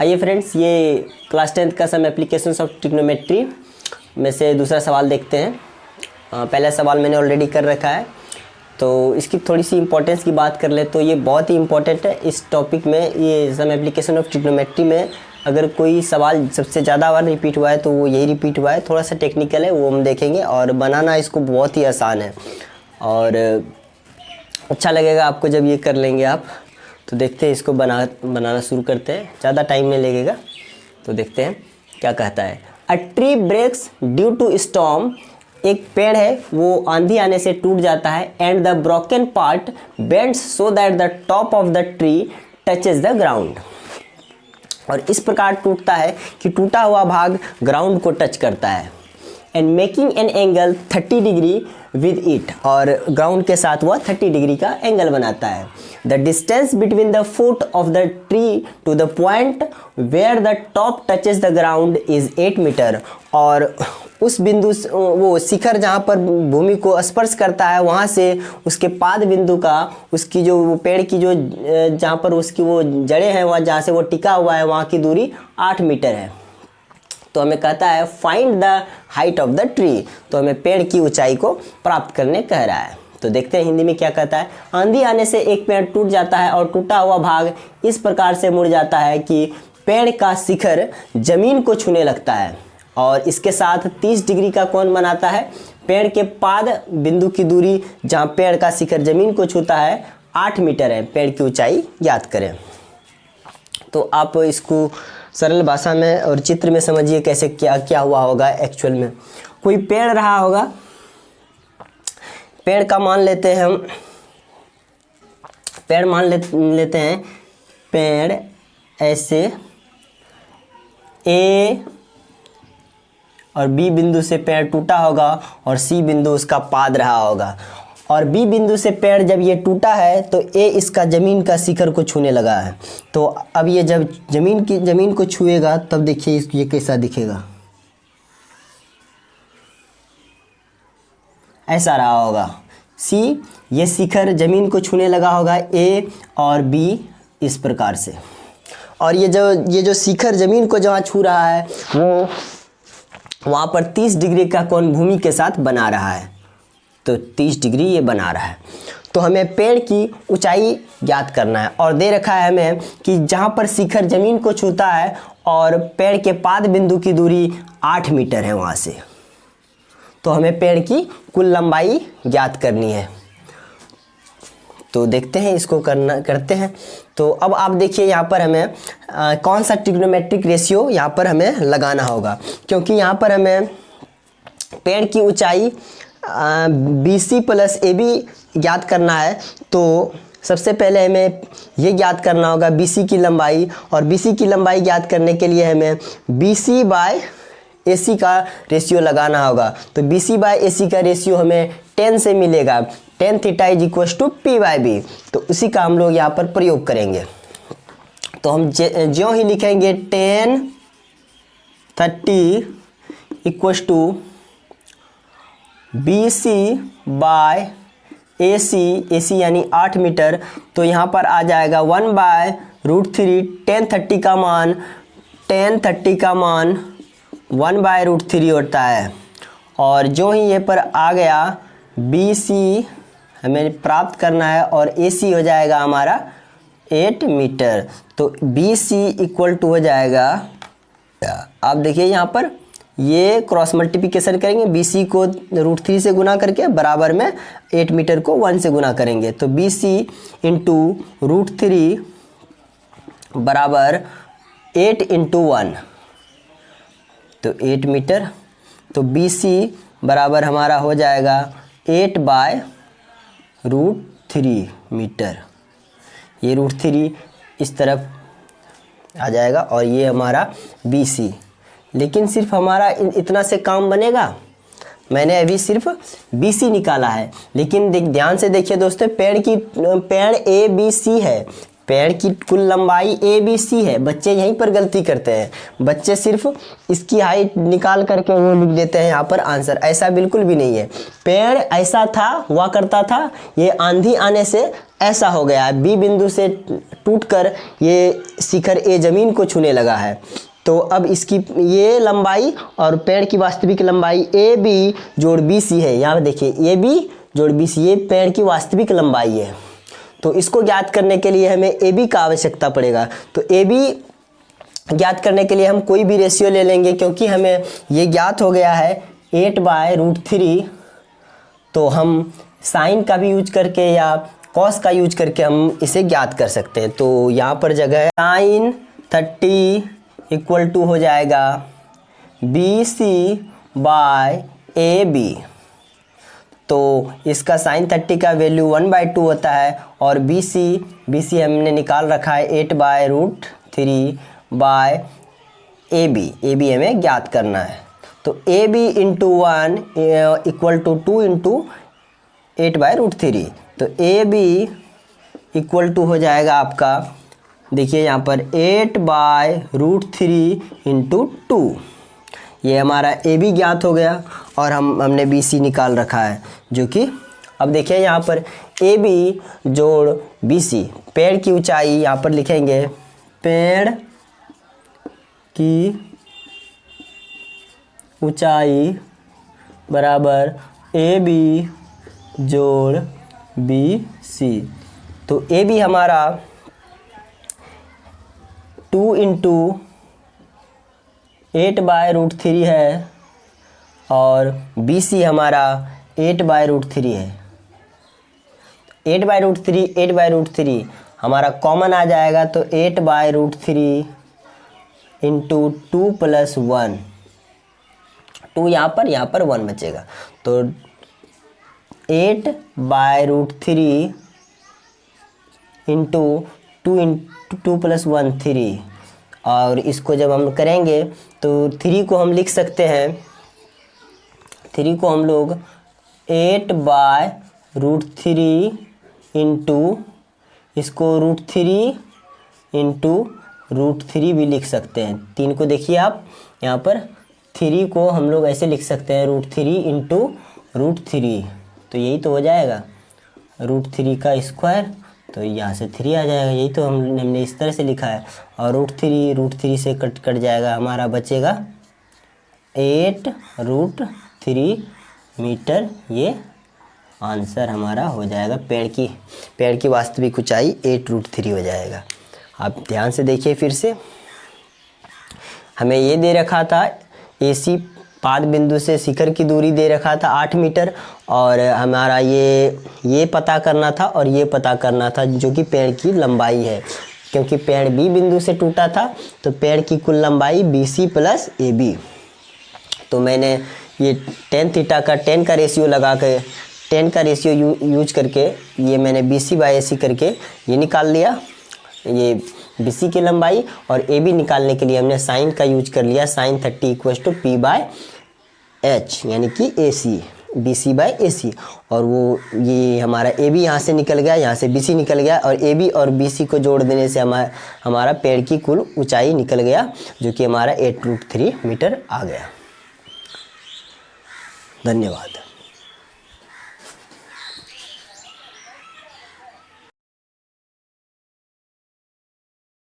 आइए फ्रेंड्स, ये class 10th का सम एप्लीकेशंस ऑफ ट्रिग्नोमेट्री में से दूसरा सवाल देखते हैं। पहला सवाल मैंने ऑलरेडी कर रखा है, तो इसकी थोड़ी सी इंपॉर्टेंस की बात कर ले तो ये बहुत ही इंपॉर्टेंट है इस टॉपिक में। ये सम एप्लीकेशन ऑफ ट्रिग्नोमेट्री में अगर कोई सवाल सबसे ज़्यादा बार रिपीट हुआ है तो वो यही रिपीट हुआ है। थोड़ा सा टेक्निकल है, वो हम देखेंगे, और बनाना इसको बहुत ही आसान है और अच्छा लगेगा आपको जब ये कर लेंगे आप। तो देखते हैं, इसको बनाना शुरू करते हैं, ज़्यादा टाइम नहीं लगेगा। तो देखते हैं क्या कहता है। A tree breaks due to storm, एक पेड़ है वो आंधी आने से टूट जाता है। And the broken part bends so that the top of the tree touches the ground, और इस प्रकार टूटता है कि टूटा हुआ भाग ग्राउंड को टच करता है। And making an angle 30 degree with it, और ग्राउंड के साथ वह 30 डिग्री का एंगल बनाता है। The distance between the foot of the tree to the point where the top touches the ground is 8 metre, और उस बिंदु वो शिखर जहाँ पर भूमि को स्पर्श करता है वहाँ से उसके पाद बिंदु का, उसकी जो पेड़ की जो जहाँ पर उसकी वो जड़ें हैं, वहाँ जहाँ से वो टिका हुआ है वहाँ की दूरी 8 मीटर है। तो हमें कहता है find the height of the tree, तो हमें पेड़ की ऊंचाई को प्राप्त करने कह रहा है। तो देखते हैं हिंदी में क्या कहता है। आंधी आने से एक पेड़ टूट जाता है और टूटा हुआ भाग इस प्रकार से मुड़ जाता है कि पेड़ का शिखर जमीन को छूने लगता है और इसके साथ 30 डिग्री का कोण बनाता है। पेड़ के पाद बिंदु की दूरी जहाँ पेड़ का शिखर जमीन को छूता है 8 मीटर है। पेड़ की ऊंचाई ज्ञात करें। तो आप इसको सरल भाषा में और चित्र में समझिए कैसे क्या हुआ होगा एक्चुअल में। कोई पेड़ रहा होगा, पेड़ का मान लेते हैं हम, पेड़ मान लेते हैं। पेड़ ऐसे ए और बी बिंदु से पेड़ टूटा होगा और सी बिंदु उसका पाद रहा होगा, और बी बिंदु से पेड़ जब ये टूटा है तो ए इसका ज़मीन का शिखर को छूने लगा है। तो अब ये जब ज़मीन को छुएगा तब देखिए ये कैसा दिखेगा, ऐसा रहा होगा। सी, ये शिखर ज़मीन को छूने लगा होगा ए और बी इस प्रकार से, और ये जो शिखर ज़मीन को जहाँ छू रहा है वो वहाँ पर 30 डिग्री का कोण भूमि के साथ बना रहा है। तो 30 डिग्री ये बना रहा है। तो हमें पेड़ की ऊंचाई ज्ञात करना है, और दे रखा है हमें कि जहाँ पर शिखर जमीन को छूता है और पेड़ के पाद बिंदु की दूरी 8 मीटर है वहाँ से। तो हमें पेड़ की कुल लंबाई ज्ञात करनी है। तो देखते हैं इसको करते हैं। तो अब आप देखिए यहाँ पर हमें कौन सा ट्रिग्नोमेट्रिक रेशियो यहाँ पर हमें लगाना होगा, क्योंकि यहाँ पर हमें पेड़ की ऊंचाई BC प्लस AB ज्ञात करना है। तो सबसे पहले हमें ये ज्ञात करना होगा BC की लंबाई, और BC की लंबाई ज्ञात करने के लिए हमें BC बाय AC का रेशियो लगाना होगा। तो BC बाय AC का रेशियो हमें 10 से मिलेगा। tan theta is equal to P/B। तो उसी का हम लोग यहाँ पर प्रयोग करेंगे। तो हम ज्यों ही लिखेंगे tan 30 equal to BC by AC यानी 8 मीटर। तो यहाँ पर आ जाएगा 1/√3। tan 30 का मान 1/√3 होता है, और जो ही ये पर आ गया BC हमें प्राप्त करना है और AC हो जाएगा हमारा 8 मीटर। तो BC इक्वल टू हो जाएगा, आप देखिए यहाँ पर ये क्रॉस मल्टीप्लिकेशन करेंगे, BC को √3 से गुना करके बराबर में 8 मीटर को 1 से गुना करेंगे। तो BC इंटू √3 बराबर 8 इंटू 1, तो 8 मीटर। तो BC बराबर हमारा हो जाएगा 8/√3 मीटर। ये √3 इस तरफ आ जाएगा और ये हमारा BC। लेकिन सिर्फ हमारा इतना से काम बनेगा? मैंने अभी सिर्फ BC निकाला है, लेकिन ध्यान से देखिए दोस्तों, पेड़ ABC है, पेड़ की कुल लंबाई ABC है। बच्चे यहीं पर गलती करते हैं, बच्चे सिर्फ इसकी हाइट निकाल करके वो लिख देते हैं यहाँ पर आंसर। ऐसा बिल्कुल भी नहीं है। पेड़ ऐसा था, हुआ करता था, ये आंधी आने से ऐसा हो गया है, बी बिंदु से टूटकर ये शिखर ए जमीन को छूने लगा है। तो अब इसकी ये लंबाई और पेड़ की वास्तविक लंबाई ए बी जोड़ बी सी है। यहाँ पे देखिए ए बी जोड़ बी सी, ये पेड़ की वास्तविक लंबाई है। तो इसको ज्ञात करने के लिए हमें ए बी का आवश्यकता पड़ेगा। तो ए बी ज्ञात करने के लिए हम कोई भी रेशियो ले लेंगे, क्योंकि हमें ये ज्ञात हो गया है 8/√3। तो हम साइन का भी यूज करके या कॉस का यूज करके हम इसे ज्ञात कर सकते हैं। तो यहाँ पर जगह है साइन 30 इक्वल टू हो जाएगा BC/AB। तो इसका साइन 30 का वैल्यू 1/2 होता है और BC हमने निकाल रखा है 8/√3/AB हमें ज्ञात करना है। तो AB × 1 इक्वल टू 2 × 8/√3। तो AB इक्वल टू हो जाएगा आपका, देखिए यहाँ पर 8/√3 × 2। ये हमारा AB ज्ञात हो गया और हमने BC निकाल रखा है, जो कि अब देखिए यहाँ पर AB जोड़ BC, पेड़ की ऊंचाई यहाँ पर लिखेंगे, पेड़ की ऊंचाई बराबर AB जोड़ BC। तो AB हमारा 2 × 8/√3 है और BC हमारा 8/√3 है। 8/√3 हमारा कॉमन आ जाएगा, तो 8/√3 × 2 + 1, 2 यहाँ पर 1 बचेगा। तो 8/√3 × 2 + 1 3। और इसको जब हम करेंगे तो 3 को हम लिख सकते हैं, 3 को हम लोग 8/√3 × इसको √3 × √3 भी लिख सकते हैं। 3 को देखिए आप यहाँ पर, 3 को हम लोग ऐसे लिख सकते हैं √3 × √3। तो यही तो हो जाएगा √3 का स्क्वायर, तो यहाँ से 3 आ जाएगा। यही तो हमने इस तरह से लिखा है। और √3 से कट जाएगा, हमारा बचेगा 8√3 मीटर। ये आंसर हमारा हो जाएगा, पेड़ की वास्तविक ऊंचाई 8√3 हो जाएगा। आप ध्यान से देखिए फिर से, हमें ये दे रखा था AC पाद बिंदु से शिखर की दूरी दे रखा था 8 मीटर, और हमारा ये पता करना था और ये पता करना था, जो कि पेड़ की लंबाई है। क्योंकि पेड़ B बिंदु से टूटा था तो पेड़ की कुल लंबाई BC + AB। तो मैंने ये tan थीटा का 10 का रेशियो लगा के, 10 का रेशियो यूज करके ये मैंने BC/AC करके ये निकाल लिया, ये BC की लंबाई। और AB निकालने के लिए हमने साइन का यूज कर लिया, साइन 30 = P/H, यानी कि AC, BC/AC। और वो ये हमारा AB यहाँ से निकल गया, यहाँ से BC निकल गया, और AB और BC को जोड़ देने से हमारा पेड़ की कुल ऊंचाई निकल गया, जो कि हमारा 8√3 मीटर आ गया। धन्यवाद।